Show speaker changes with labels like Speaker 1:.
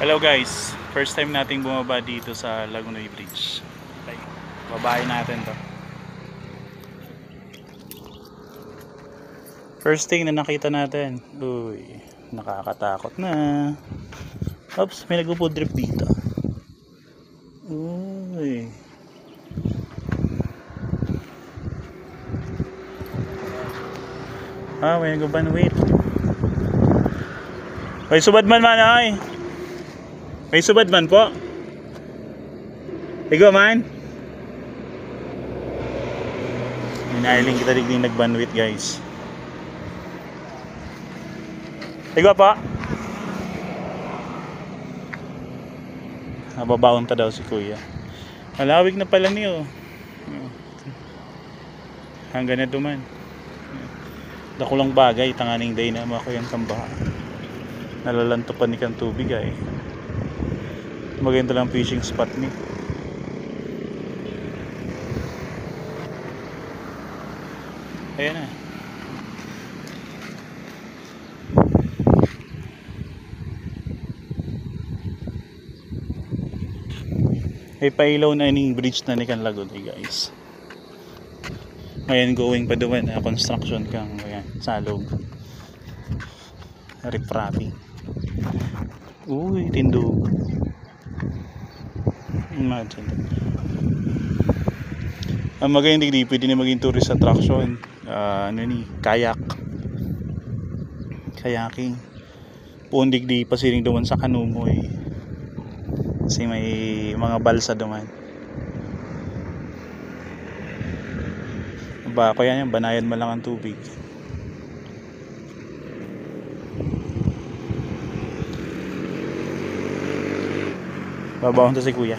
Speaker 1: Hello guys, first time nating bumaba dito sa Lagunoy Bridge. Okay, babayin natin to. First thing na nakita natin, uy, nakakatakot na. Oops, may nagpo-food drip dito. Uy. May nagbanwit. May subad man ay. May subad man po. Higo man. Minailing kita digning nagbanwit guys. Higo pa. Nababaon ta daw si kuya. Malawig na pala niyo. Hanggang na duman. Dako lang bagay, tanganing day na ako yung tambaha. Nalalanto pa ni kang tubig ay. Maganda lang fishing spot ni. Ayan na. May pailaw na ining bridge na ni kan Lagunoy guys. Ngayon going pa doon na construction kang ayan, salog. Ripraping. Uy, tindog. Imagine. Ang maganda hindi pwede na maging tourist attraction. Kayak. Kayaking. Pundig di pasiring doon sa Kanumoy. Kasi may mga balsa doon. Bako yan, banayan mo lang ang tubig. Babawang to si kuya.